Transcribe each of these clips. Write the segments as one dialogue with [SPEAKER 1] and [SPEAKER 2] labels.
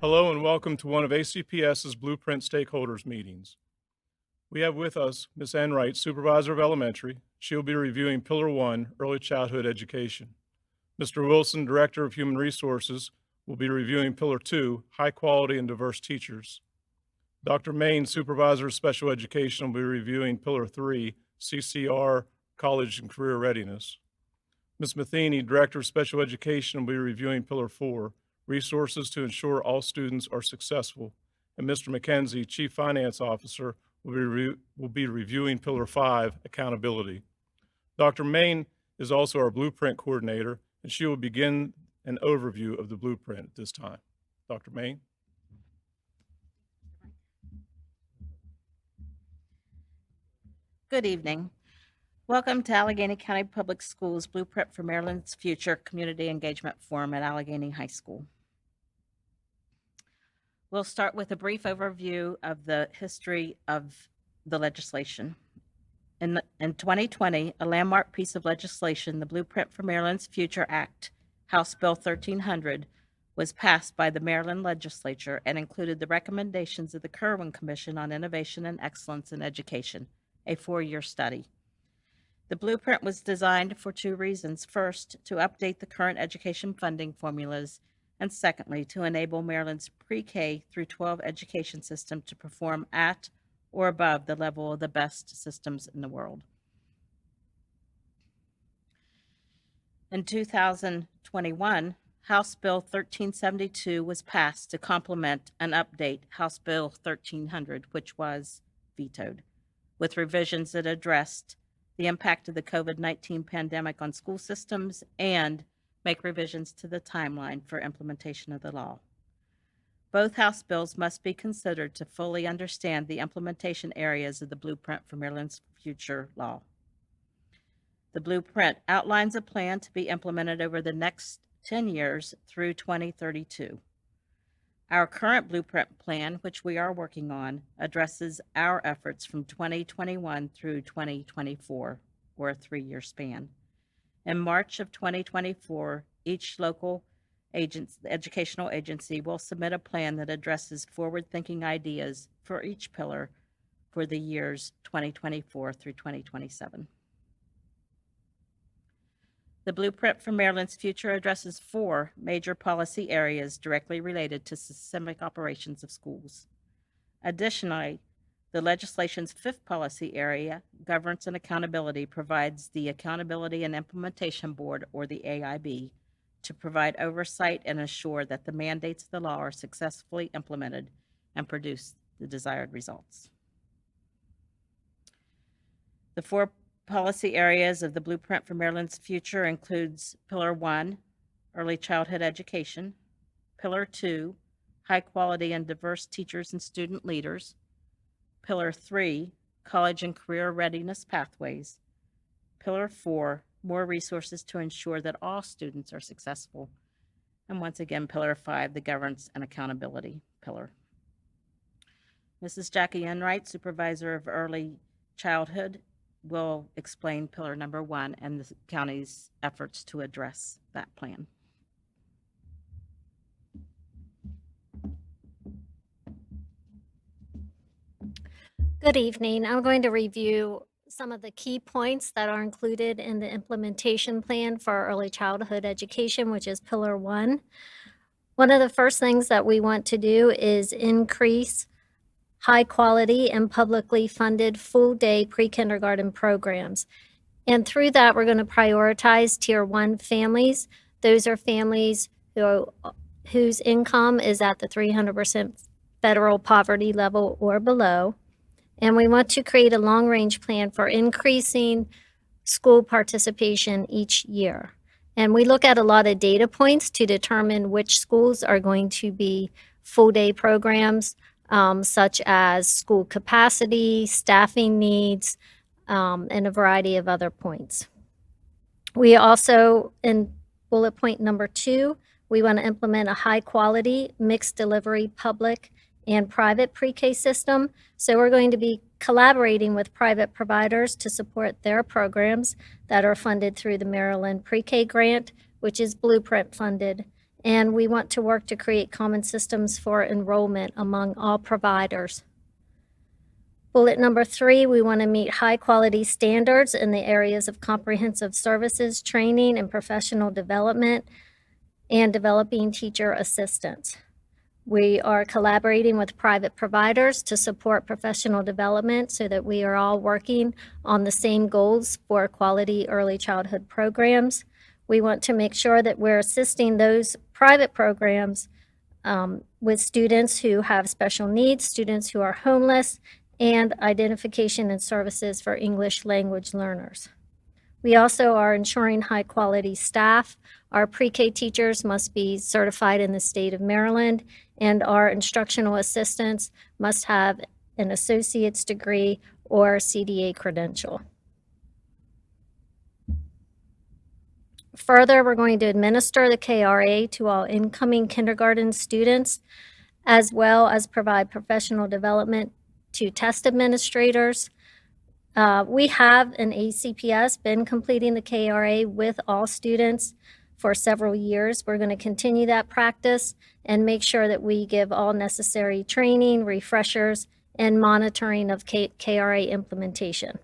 [SPEAKER 1] Hello and welcome to one of ACPS's Blueprint Stakeholders meetings. We have with us Ms. Enright, Supervisor of Elementary. She will be reviewing Pillar 1, Early Childhood Education. Mr. Wilson, Director of Human Resources, will be reviewing Pillar 2, High Quality and Diverse Teachers. Dr. Main, Supervisor of Special Education, will be reviewing Pillar 3, CCR, College and Career Readiness. Ms. Matheny, Director of Special Education, will be reviewing Pillar 4, Resources to ensure all students are successful. And Mr. McKenzie, Chief Finance Officer, will be reviewing Pillar 5, Accountability. Dr. Main is also our Blueprint Coordinator, and she will begin an overview of the Blueprint at this time. Dr. Main.
[SPEAKER 2] Good evening. Welcome to Allegheny County Public Schools Blueprint for Maryland's Future Community Engagement Forum at Allegheny High School. We'll start with a brief overview of the history of the legislation. In 2020, a landmark piece of legislation, the Blueprint for Maryland's Future Act, House Bill 1300, was passed by the Maryland legislature and included the recommendations of the Kirwan Commission on Innovation and Excellence in Education, a 4-year study. The blueprint was designed for 2 reasons. First, to update the current education funding formulas, and secondly, to enable Maryland's pre-K through 12 education system to perform at or above the level of the best systems in the world. In 2021, House Bill 1372 was passed to complement and update House Bill 1300, which was vetoed, with revisions that addressed the impact of the COVID-19 pandemic on school systems and make revisions to the timeline for implementation of the law. Both House bills must be considered to fully understand the implementation areas of the Blueprint for Maryland's Future law. The Blueprint outlines a plan to be implemented over the next 10 years through 2032. Our current Blueprint plan, which we are working on, addresses our efforts from 2021 through 2024, or a 3-year span. In March of 2024, each local educational agency will submit a plan that addresses forward-thinking ideas for each pillar for the years 2024 through 2027. The Blueprint for Maryland's Future addresses 4 major policy areas directly related to systemic operations of schools. Additionally, the legislation's 5th policy area, Governance and Accountability, provides the Accountability and Implementation Board, or the AIB, to provide oversight and assure that the mandates of the law are successfully implemented and produce the desired results. The 4 policy areas of the Blueprint for Maryland's Future includes Pillar 1, Early Childhood Education, Pillar 2, High Quality and Diverse Teachers and Student Leaders, Pillar 3, College and Career Readiness Pathways, Pillar 4, More Resources to ensure that all students are successful, and once again, Pillar 5, the Governance and Accountability pillar. Mrs. Jackie Enright, Supervisor of Early Childhood, will explain Pillar number 1 and the county's efforts to address that plan.
[SPEAKER 3] Good evening. I'm going to review some of the key points that are included in the implementation plan for early childhood education, which is Pillar 1. One of the first things that we want to do is increase high quality and publicly funded full day pre-kindergarten programs. And through that, we're going to prioritize Tier 1 families. Those are families whose income is at the 300% federal poverty level or below. And we want to create a long-range plan for increasing school participation each year. And we look at a lot of data points to determine which schools are going to be full-day programs, such as school capacity, staffing needs, and a variety of other points. We also, in bullet point number 2, we want to implement a high-quality, mixed delivery public and private pre-K system. So we're going to be collaborating with private providers to support their programs that are funded through the Maryland Pre-K grant, which is Blueprint funded, and we want to work to create common systems for enrollment among all providers. Bullet number 3, we want to meet high-quality standards in the areas of comprehensive services, training, and professional development, and developing teacher assistants. We are collaborating with private providers to support professional development so that we are all working on the same goals for quality early childhood programs. We want to make sure that we're assisting those private programs with students who have special needs, students who are homeless, and identification and services for English language learners. We also are ensuring high-quality staff. Our pre-K teachers must be certified in the state of Maryland, and our instructional assistants must have an associate's degree or CDA credential. Further, we're going to administer the KRA to all incoming kindergarten students, as well as provide professional development to test administrators. We have an ACPS been completing the KRA with all students for several years. We're going to continue that practice and make sure that we give all necessary training, refreshers, and monitoring of KRA implementation.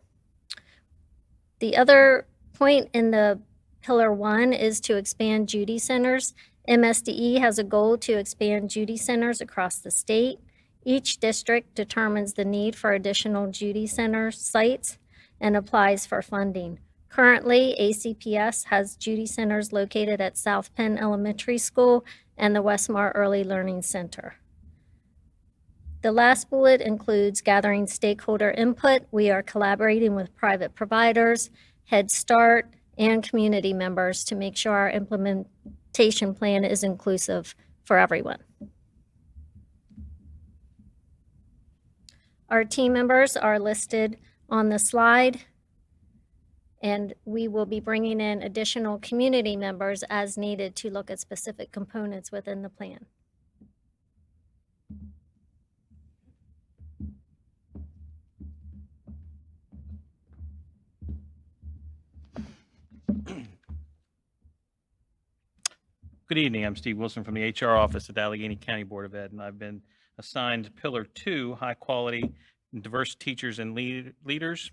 [SPEAKER 3] The other point in the Pillar 1 is to expand Judy Centers. MSDE has a goal to expand Judy Centers across the state. Each district determines the need for additional Judy Center sites and applies for funding. Currently, ACPS has Judy Centers located at South Penn Elementary School and the Westmar Early Learning Center. The last bullet includes gathering stakeholder input. We are collaborating with private providers, Head Start, and community members to make sure our implementation plan is inclusive for everyone. Our team members are listed on the slide, and we will be bringing in additional community members as needed to look at specific components within the plan.
[SPEAKER 4] Good evening. I'm Steve Wilson from the HR office at the Allegheny County Board of Ed, and I've been assigned Pillar 2, high quality and diverse teachers and leaders.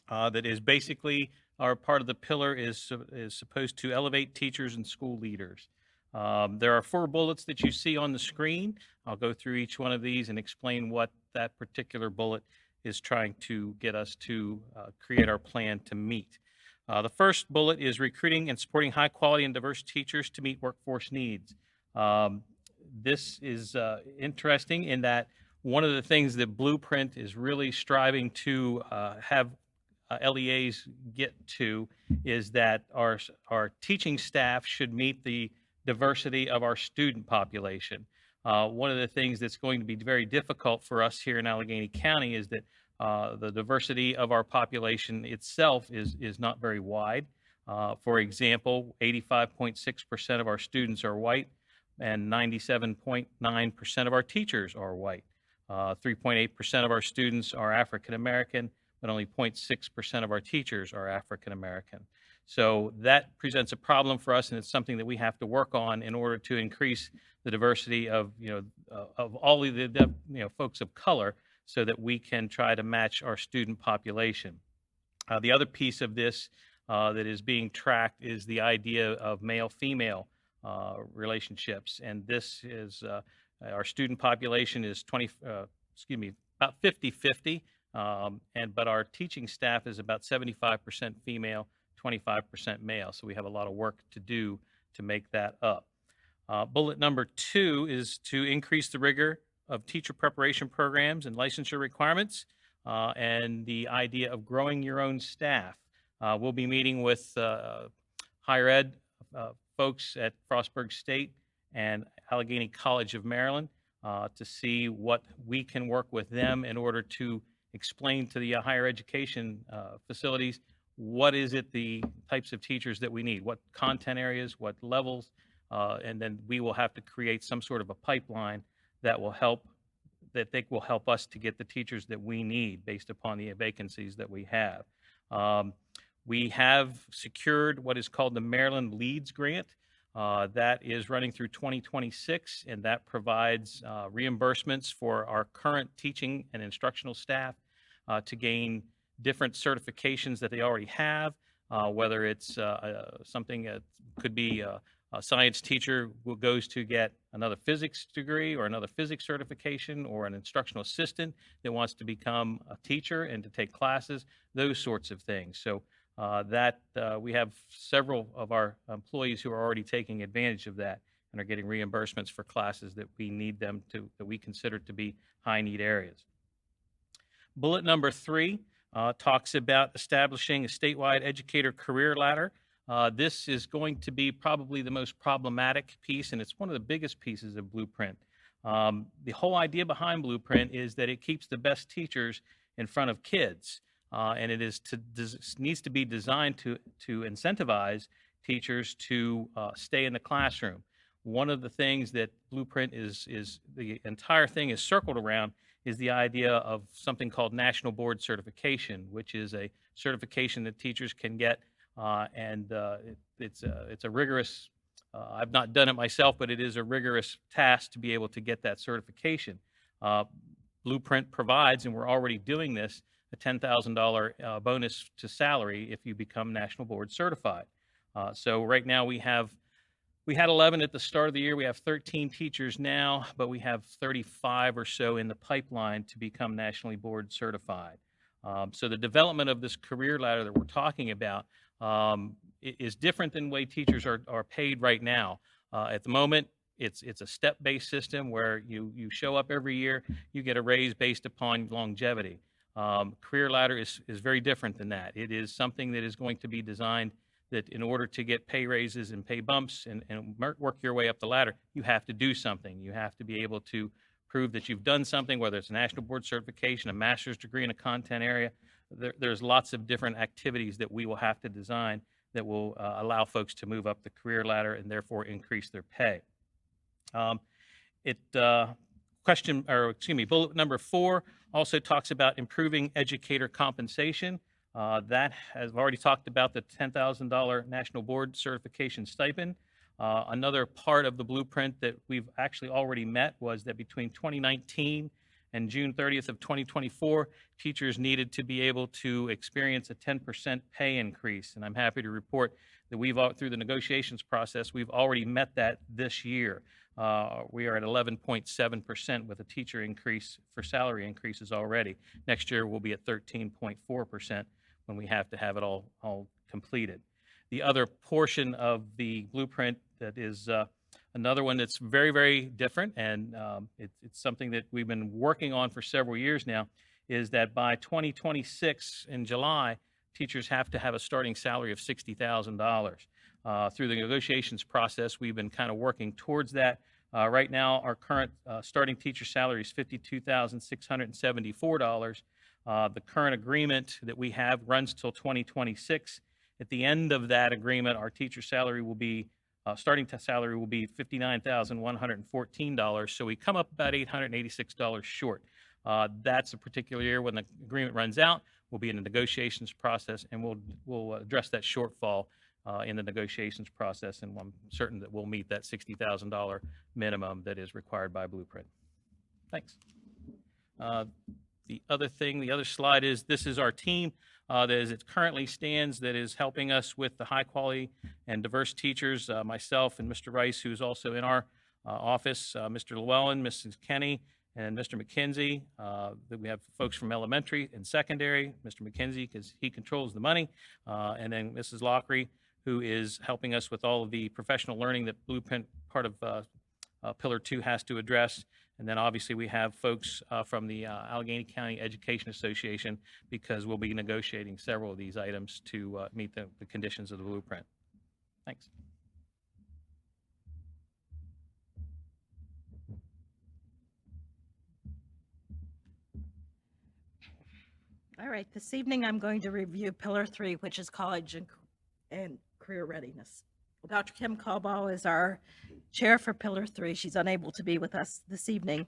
[SPEAKER 4] That is basically our part of the pillar is supposed to elevate teachers and school leaders. There are 4 bullets that you see on the screen. I'll go through each one of these and explain what that particular bullet is trying to get us to create our plan to meet. The first bullet is recruiting and supporting high quality and diverse teachers to meet workforce needs. This is interesting in that one of the things that Blueprint is really striving to have LEAs get to is that our teaching staff should meet the diversity of our student population. One of the things that's going to be very difficult for us here in Allegheny County is that the diversity of our population itself is not very wide. For example, 85.6% of our students are white and 97.9% of our teachers are white. 3.8% of our students are African American, but only 0.6% of our teachers are African American. So that presents a problem for us, and it's something that we have to work on in order to increase the diversity of all of the folks of color, so that we can try to match our student population. The other piece of this that is being tracked is the idea of male-female relationships, and this is our student population is about 50-50, but our teaching staff is about 75% female, 25% male. So we have a lot of work to do to make that up. Bullet number 2 is to increase the rigor of teacher preparation programs and licensure requirements, and the idea of growing your own staff. We'll be meeting with higher ed folks at Frostburg State and Allegheny College of Maryland to see what we can work with them in order to explain to the higher education facilities what is it the types of teachers that we need, what content areas, what levels, and then we will have to create some sort of a pipeline that will help us to get the teachers that we need based upon the vacancies that we have. We have secured what is called the Maryland Leads Grant. That is running through 2026, and that provides reimbursements for our current teaching and instructional staff to gain different certifications that they already have, whether it's something that could be a science teacher who goes to get another physics degree or another physics certification, or an instructional assistant that wants to become a teacher and to take classes, those sorts of things. So we have several of our employees who are already taking advantage of that and are getting reimbursements for classes that we need them to, that we consider to be high need areas. Bullet number 3 talks about establishing a statewide educator career ladder. This is going to be probably the most problematic piece, and it's one of the biggest pieces of Blueprint. The whole idea behind Blueprint is that it keeps the best teachers in front of kids, and it is needs to be designed to incentivize teachers to stay in the classroom. One of the things that Blueprint is the entire thing is circled around is the idea of something called National Board Certification, which is a certification that teachers can get, and it's a rigorous. I've not done it myself, but it is a rigorous task to be able to get that certification. Blueprint provides, and we're already doing this, a $10,000 bonus to salary if you become National Board Certified. So right now we had 11 at the start of the year. We have 13 teachers now, but we have 35 or so in the pipeline to become nationally board certified. So the development of this career ladder that we're talking about is different than the way teachers are paid right now. At the moment, it's a step-based system where you show up every year, you get a raise based upon longevity. Career ladder is very different than that. It is something that is going to be designed that in order to get pay raises and pay bumps and work your way up the ladder, you have to do something. You have to be able to prove that you've done something, whether it's a national board certification, a master's degree in a content area. There's lots of different activities that we will have to design that will allow folks to move up the career ladder and therefore increase their pay. Bullet number 4 also talks about improving educator compensation. I've already talked about the $10,000 National Board Certification stipend. Another part of the blueprint that we've actually already met was that between 2019 and June 30th of 2024, teachers needed to be able to experience a 10% pay increase. And I'm happy to report that through the negotiations process, we've already met that this year. We are at 11.7% with a teacher increase for salary increases already. Next year, we'll be at 13.4% when we have to have it all completed. The other portion of the blueprint that is another one that's very, very different, and it's something that we've been working on for several years now, is that by 2026 in July, teachers have to have a starting salary of $60,000. Through the negotiations process, we've been kind of working towards that. Right now, our current starting teacher salary is $52,674. The current agreement that we have runs till 2026. At the end of that agreement, our teacher salary will be starting salary will be $59,114. So we come up about $886 short. That's a particular year when the agreement runs out. We'll be in the negotiations process, and we'll address that shortfall in the negotiations process, and I'm certain that we'll meet that $60,000 minimum that is required by Blueprint. Thanks. The other slide is, this is our team that as it currently stands that is helping us with the high quality and diverse teachers, myself and Mr. Rice, who's also in our office, Mr. Llewellyn, Mrs. Kenny, and Mr. McKenzie. That we have folks from elementary and secondary, Mr. McKenzie because he controls the money, and then Mrs. Lockery, who is helping us with all of the professional learning that Blueprint part of Pillar 2 has to address. And then obviously we have folks from the Allegheny County Education Association, because we'll be negotiating several of these items to meet the conditions of the blueprint. Thanks.
[SPEAKER 2] All right, this evening I'm going to review Pillar 3, which is college and career readiness. Dr. Kim Caldwell is our chair for Pillar 3. She's unable to be with us this evening.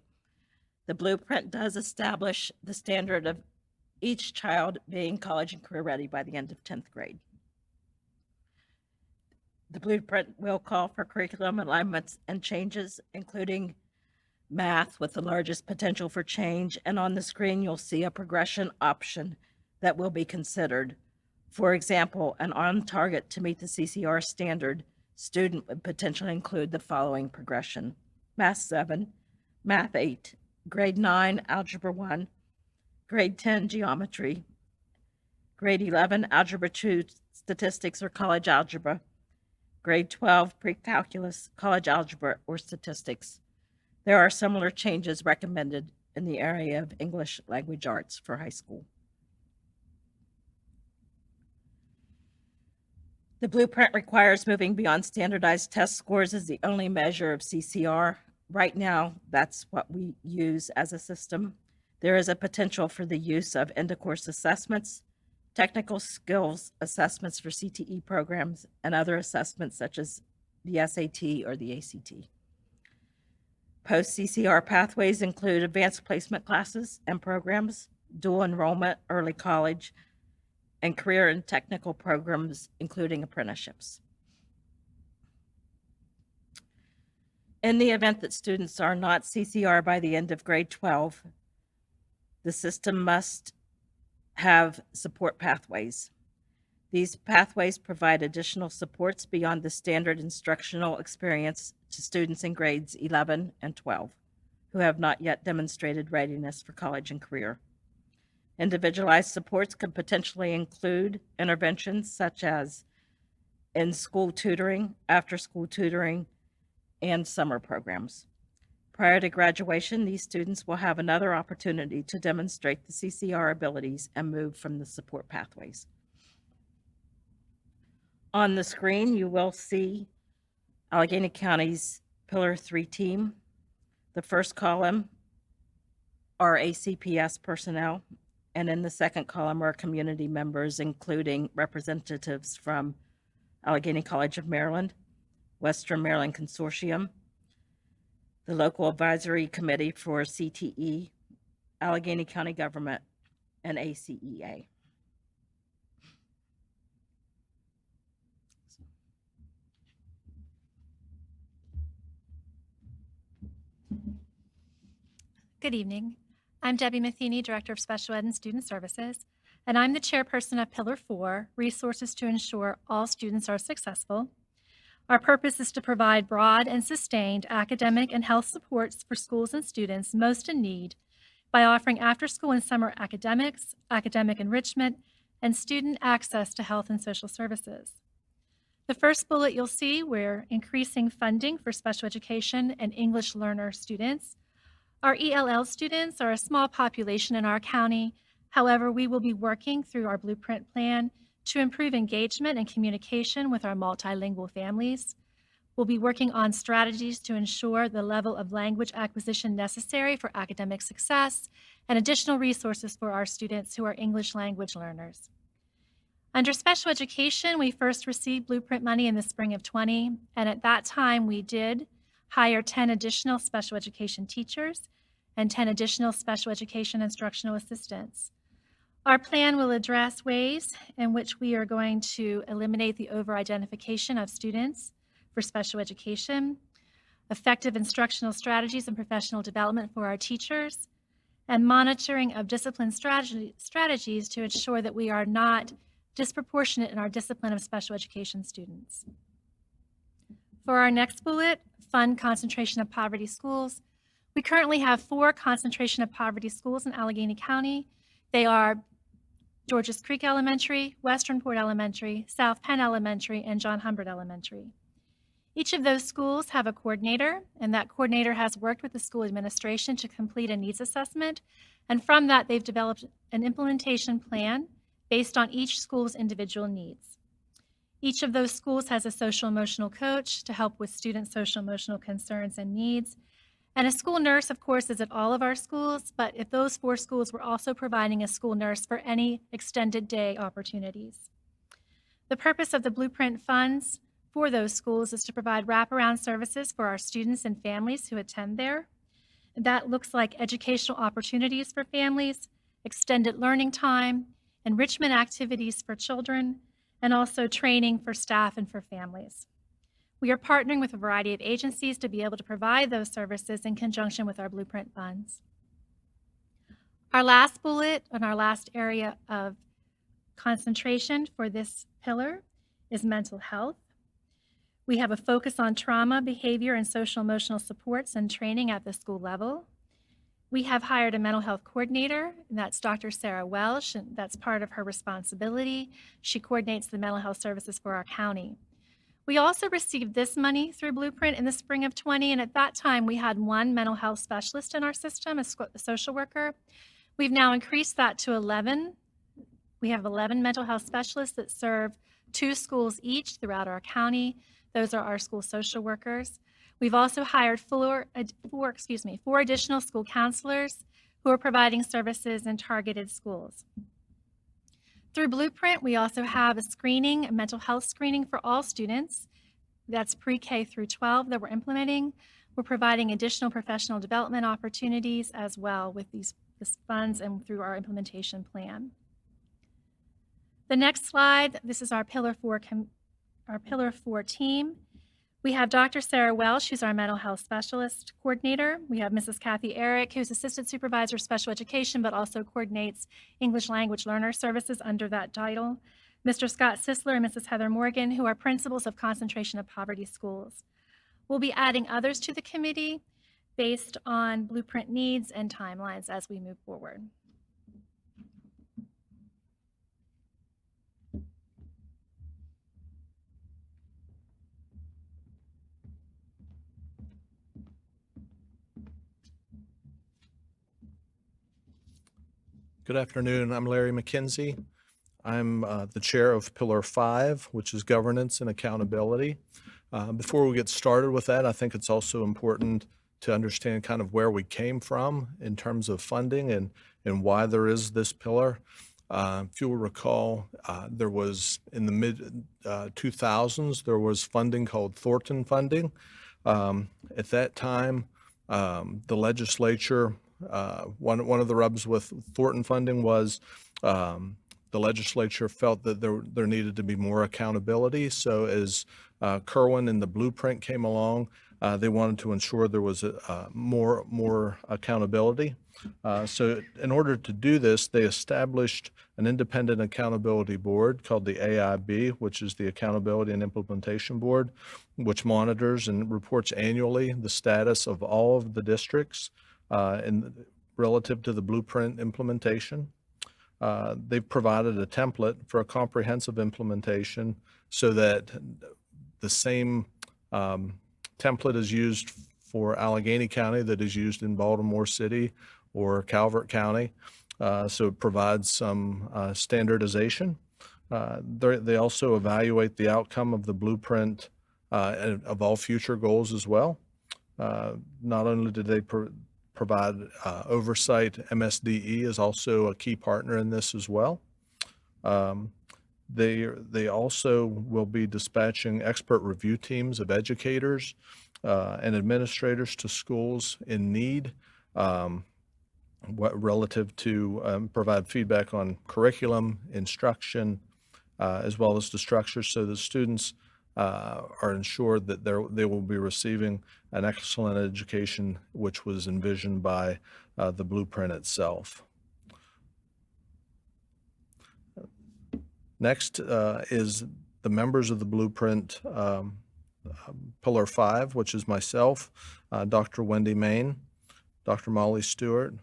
[SPEAKER 2] The blueprint does establish the standard of each child being college and career ready by the end of 10th grade. The blueprint will call for curriculum alignments and changes, including math with the largest potential for change. And on the screen, you'll see a progression option that will be considered. For example, an on target to meet the CCR standard student would potentially include the following progression: Math 7, Math 8, Grade 9, Algebra 1, Grade 10, Geometry, Grade 11, Algebra 2, Statistics or College Algebra, Grade 12, Pre-Calculus, College Algebra, or Statistics. There are similar changes recommended in the area of English language arts for high school. The blueprint requires moving beyond standardized test scores as the only measure of CCR. Right now, that's what we use as a system. There is a potential for the use of end-of-course assessments, technical skills assessments for CTE programs, and other assessments such as the SAT or the ACT. Post-CCR pathways include advanced placement classes and programs, dual enrollment, early college, and career and technical programs, including apprenticeships. In the event that students are not CCR by the end of grade 12, the system must have support pathways. These pathways provide additional supports beyond the standard instructional experience to students in grades 11 and 12 who have not yet demonstrated readiness for college and career. Individualized supports could potentially include interventions such as in-school tutoring, after-school tutoring, and summer programs. Prior to graduation, these students will have another opportunity to demonstrate the CCR abilities and move from the support pathways. On the screen, you will see Allegheny County's Pillar 3 team. The first column are ACPS personnel, and in the second column are community members, including representatives from Allegheny College of Maryland, Western Maryland Consortium, the local advisory committee for CTE, Allegheny County government, and ACEA.
[SPEAKER 5] Good evening. I'm Debbie Matheny, Director of Special Ed and Student Services, and I'm the chairperson of Pillar 4, Resources to Ensure All Students Are Successful. Our purpose is to provide broad and sustained academic and health supports for schools and students most in need by offering after-school and summer academics, academic enrichment, and student access to health and social services. The first bullet you'll see, we're increasing funding for special education and English learner students. Our ELL students are a small population in our county. However, we will be working through our blueprint plan to improve engagement and communication with our multilingual families. We'll be working on strategies to ensure the level of language acquisition necessary for academic success and additional resources for our students who are English language learners. Under special education, we first received blueprint money in the spring of 20, and at that time we did hire 10 additional special education teachers and 10 additional special education instructional assistants. Our plan will address ways in which we are going to eliminate the over-identification of students for special education, effective instructional strategies and professional development for our teachers, and monitoring of discipline strategies to ensure that we are not disproportionate in our discipline of special education students. For our next bullet, fund concentration of poverty schools, we currently have 4 concentration of poverty schools in Allegheny County. They are Georges Creek Elementary, Western Port Elementary, South Penn Elementary, and John Humbert Elementary. Each of those schools have a coordinator, and that coordinator has worked with the school administration to complete a needs assessment, and from that they've developed an implementation plan based on each school's individual needs. Each of those schools has a social emotional coach to help with student social emotional concerns and needs. And a school nurse, of course, is at all of our schools, but if those 4 schools were also providing a school nurse for any extended day opportunities. The purpose of the blueprint funds for those schools is to provide wraparound services for our students and families who attend there. That looks like educational opportunities for families, extended learning time, enrichment activities for children, and also training for staff and for families. We are partnering with a variety of agencies to be able to provide those services in conjunction with our Blueprint funds. Our last bullet and our last area of concentration for this pillar is mental health. We have a focus on trauma, behavior, and social emotional supports and training at the school level. We have hired a mental health coordinator, and that's Dr. Sarah Welsh, and that's part of her responsibility. She coordinates the mental health services for our county. We also received this money through Blueprint in the spring of 20, and at that time we had one mental health specialist in our system, a social worker. We've now increased that to 11. We have 11 mental health specialists that serve 2 schools each throughout our county. Those are our school social workers. We've also hired 4 additional school counselors who are providing services in targeted schools. Through Blueprint, we also have a mental health screening for all students. That's pre-K through 12 that we're implementing. We're providing additional professional development opportunities as well with these funds and through our implementation plan. The next slide, this is our Pillar 4 team. We have Dr. Sarah Welsh, who's our mental health specialist coordinator. We have Mrs. Kathy Erick, who's Assistant Supervisor of Special Education, but also coordinates English Language Learner Services under that title. Mr. Scott Sisler and Mrs. Heather Morgan, who are principals of Concentration of Poverty Schools. We'll be adding others to the committee based on Blueprint needs and timelines as we move forward.
[SPEAKER 6] Good afternoon. I'm Larry McKenzie. I'm the chair of Pillar 5, which is governance and accountability. Before we get started with that, I think it's also important to understand kind of where we came from in terms of funding and why there is this pillar. If you'll recall, there was in the mid-2000s, there was funding called Thornton funding. At that time, the legislature, one of the rubs with Thornton funding was the legislature felt that there needed to be more accountability. So as Kerwin and the Blueprint came along, they wanted to ensure there was more accountability. So in order to do this, they established an independent accountability board called the AIB, which is the Accountability and Implementation Board, which monitors and reports annually the status of all of the districts relative to the Blueprint implementation. They've provided a template for a comprehensive implementation so that the same template is used for Allegheny County that is used in Baltimore City or Calvert County. So it provides some standardization. They also evaluate the outcome of the Blueprint of all future goals as well. Not only do they provide oversight, MSDE is also a key partner in this as well. They also will be dispatching expert review teams of educators and administrators to schools in need, relative to provide feedback on curriculum, instruction, as well as the structure, so the students are ensured that they will be receiving an excellent education, which was envisioned by the Blueprint itself. Next is the members of the Blueprint Pillar 5, which is myself, Dr. Wendy Main, Dr. Molly Stewart,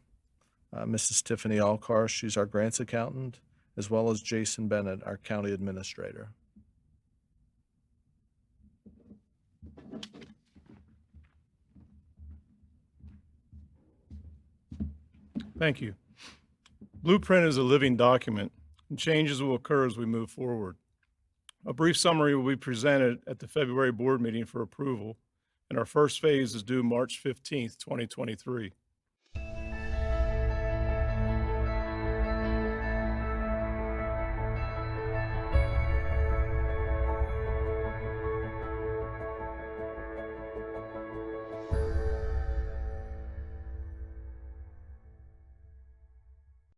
[SPEAKER 6] Mrs. Tiffany Alcar, she's our grants accountant, as well as Jason Bennett, our county administrator.
[SPEAKER 1] Thank you. Blueprint is a living document, and changes will occur as we move forward. A brief summary will be presented at the February board meeting for approval, and our first phase is due March 15th, 2023.